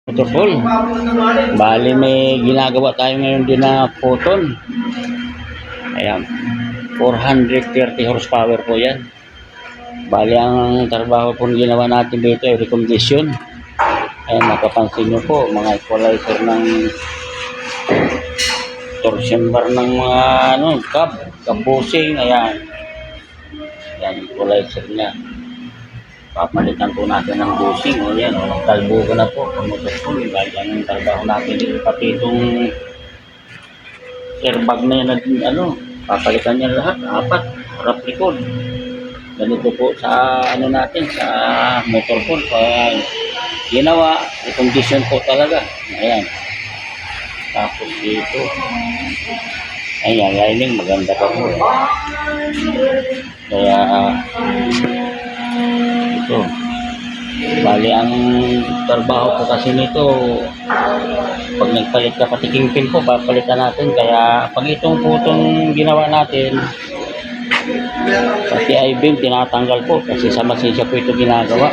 Waterfall. Bali may ginagawa tayo ngayon din na photon. Ayan. 430 horsepower po yan. Bali ang trabaho po ginawa natin dito ay recondition. Ayan, makapansin nyo po mga equalizer ng torsion bar ng mga cab bushing. Ayan. Ayan, equalizer niya. Papalitan po natin ng bushing. O yan, nagtalbo ko na po. Motor po, dahil yan ang trabaho natin dito. Pati itong airbag na yan, papalitan niya lahat. 4, harap likod. Ganito po sa natin, sa motor po. Pag ginawa, recondition po talaga. Ayan. Tapos dito. Ayan, lining, maganda pa po. Kaya, ito. Bali, ang trabaho po kasi nito, pag nagpalit ka pati kingpin po, papalitan natin. Kaya, pag itong putong ginawa natin, pati I-beam, tinatanggal po. Kasi sa masisya po ito ginagawa.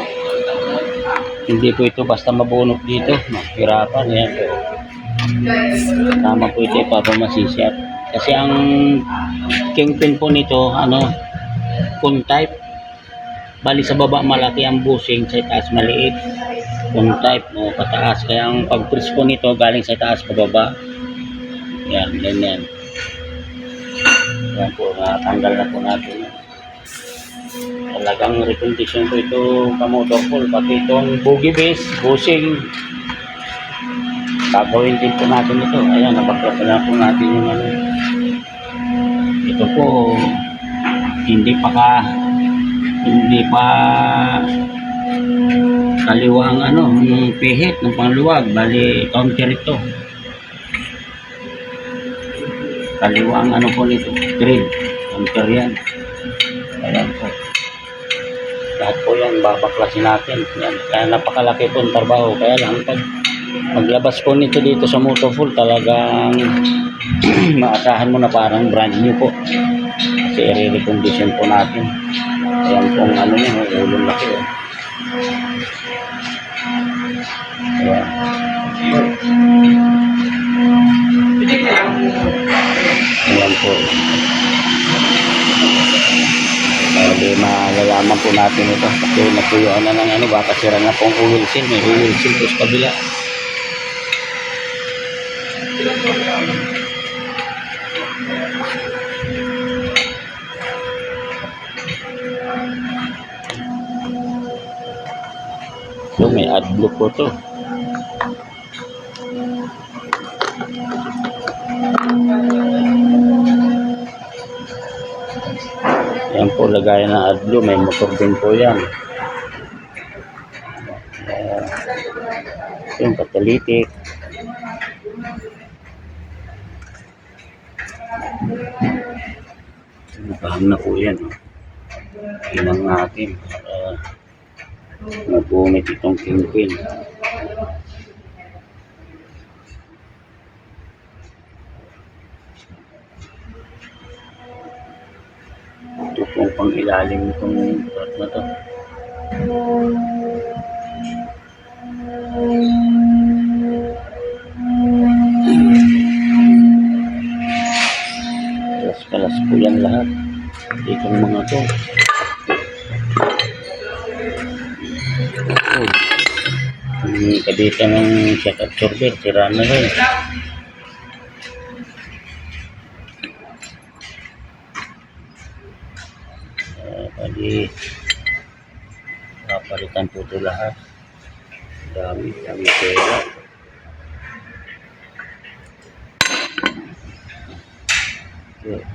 Hindi po ito basta mabunot dito. Mahirapan, yan po. Tama po ito, ipapamasisya. Kasi ang kingpin po nito, cone type. Bali sa baba malaki ang bushing, sa taas maliit. Cone type, pataas. Kaya ang pag-press po nito galing sa taas pababa. Yan, ganyan. Yan po, natanggal na po natin. Talagang recondition po ito ka-motorful. Pati itong bogie base, bushing. Gagawin din po natin ito. Ayan, nabaklas na po natin yung ito po, hindi pa kaliwa ang yung pihit ng pangluwag. Bali counter ito, kaliwa ang po nito, grid counter yan. Ayan po, lahat po yan babaklasin natin yan. Kaya napakalaki po ang trabaho. Kaya lang pag maglabas po nito dito sa Motorful, talagang maasahan mo na parang brand new po. Kasi i-recondition po natin. Ayan pong niya, ulong laki. Ayan. Ayan po. Bali malalaman po natin ito. Kasi natuyuan na ng baka sira na pong oil seal. May oil seal po sa kabila. So, may adblock po to. Yan po lagayan ng adblock. May motor din po yan. Yung catalytic. Paham na po yan. Ilang natin para mabunit itong kingpin. Ito pong pang ilalim itong part na to. Kalas po yan lahat. Itong mga to. Yung kabita ng shock absorber, sira na rin. Pwede napalitan po ito lahat. Dami pera.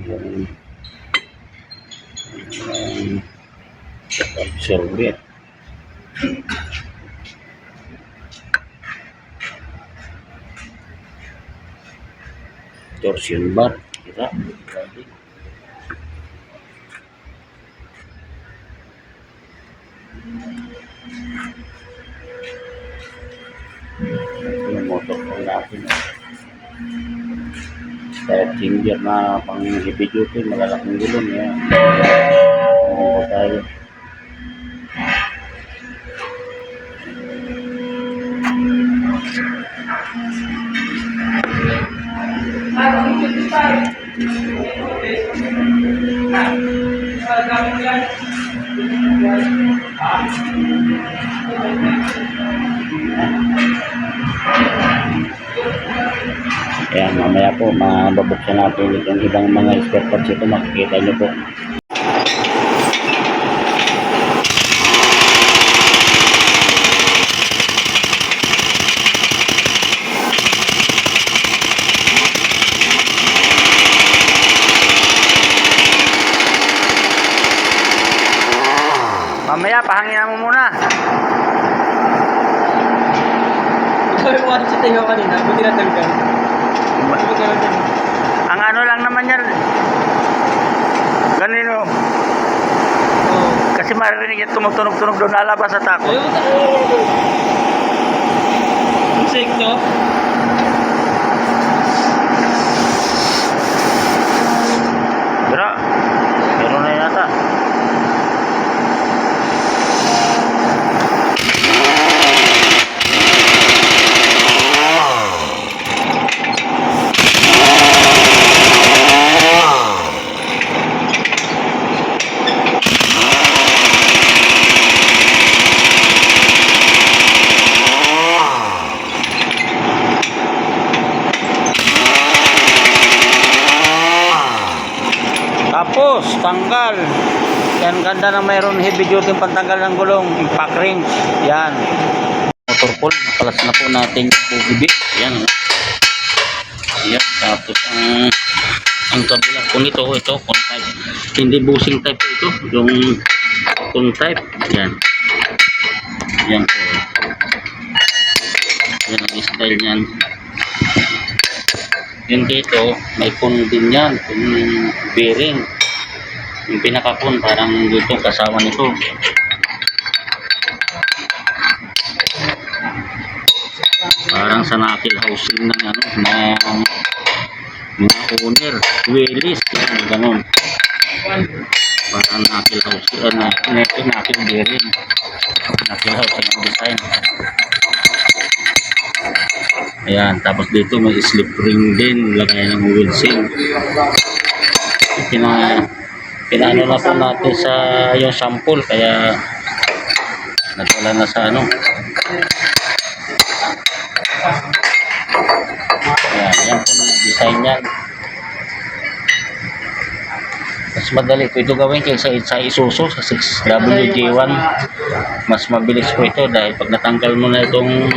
Yung shock absorber. Torsion bar, kita. Yung motor ko natin. Kaya changer na pang heavy duty, malalaking gulong yan. Ano tayo? Ayan, mamaya po mababuksan natin itong ibang mga spare parts ito, makikita nyo po. Mamaya pahangin mo muna. Sabi mo kasi sa tayo kanina, buti na tanggal. Ang ano lang naman yan, ganito. Oo. Kasi maririnig yung tumutunog-tunog doon, lalabas sa takot. Ayun, insekto. Pero, meron na yata. Tapos, tanggal. Yan, ganda na mayroon heavy duty pantanggal ng gulong. Impact rings. Yan. Motor pull. Nakalas na po natin yung bogey bit. Yan. Yan. Tapos, ang kabila po nito, ito, con type. Hindi bushing type po ito. Yung con type. Yan. Yan po. Yan ang style niyan. Yun dito, may con din yan, yung bearing. Yung pinaka-con, parang dito kasama nito. Parang sa knuckle housing ng ano, na mga owner, wheelies, yan, ganun. Parang knuckle housing, knuckle bearing. Knuckle housing ang design. Ayan, tapos dito may slip ring din, lagay ng wheel seal. Pinaano na po natin sa yung sample, kaya nagwala na sa ano. Ayan, yan po yung design yan. Mas madali po ito gawin kaysa sa Isuzu sa 6WJ1. Mas mabilis po ito dahil pag natanggal mo na itong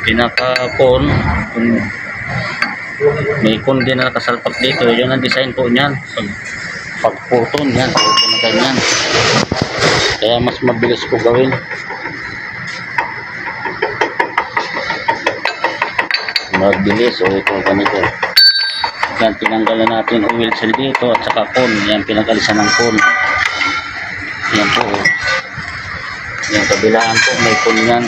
pinaka-con, may con din na nakasalpak dito. Yun ang design po niyan. Pag-puton yan, puton na ganyan. Kaya mas mabilis po gawin. Mabilis. O ito ganito. Yan, tinanggal na natin oil seal dito at saka con. Yan, pinagalisan ng con. Yan po. Yan, kabilaan po may con yan.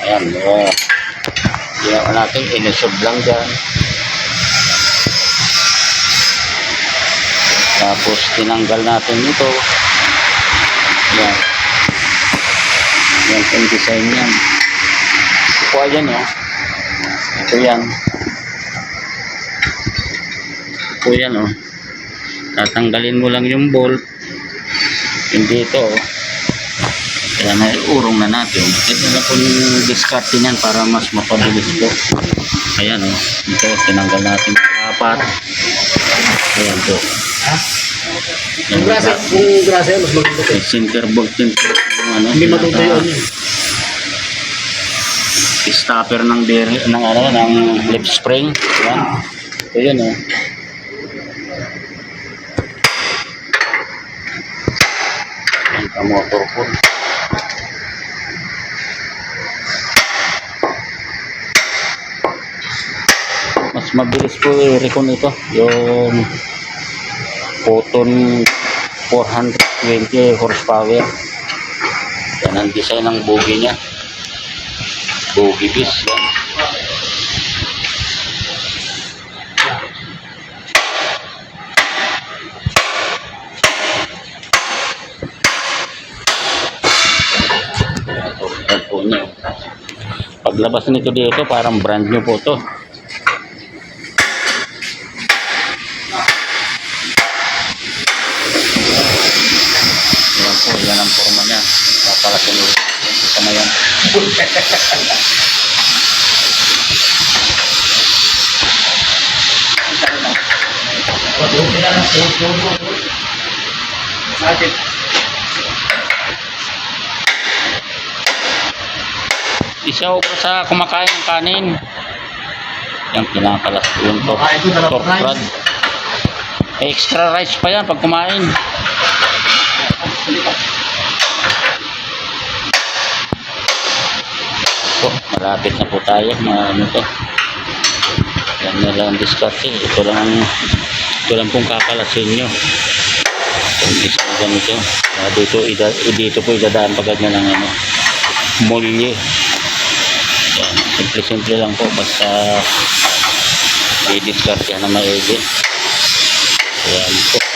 Ayan, ginawa natin, inisub lang dyan. Tapos tinanggal natin ito. Ayan. Yan yung design yan. Ito yan, oh. Ito yan. Ito yan, oh. Tatanggalin mo lang yung bolt. Hindi ito, oh. Kaya urong na natin. Ito na po yung discarte niyan para mas mapabilis po. Ayan, oh. Ito, tinanggal natin yung apat. Ayan po. Yung grasa yan, mas maganda. Center bolt din po. Ano, hindi matutuyo yun. Stopper ng bearing, ng ano, ng lip spring. Ayan. Ito yun, oh. Ang motor po. Mas mabilis po i-recon ito, yung Photon 420 horsepower. Yan ang design ng bogie nya, bogie bis yan. paglabas nito dito, parang brand new po to. Yan po, yan ang forma niya. Papalasin ulit yung kasama yan. Isa ko sa kumakain ng kanin. Yung kinakalas yung top rod. Extra rice pa yan pag kumain. Po, malapit na po tayo. Ano to? Yan na lang ang diskarte. Ito lang pong kakalasin nyo. Isang ganito. Dito po idadaan pagad nyo ng ano, molye. Yan. Simple lang po. Basta i-discard yan na maigi. Yan po.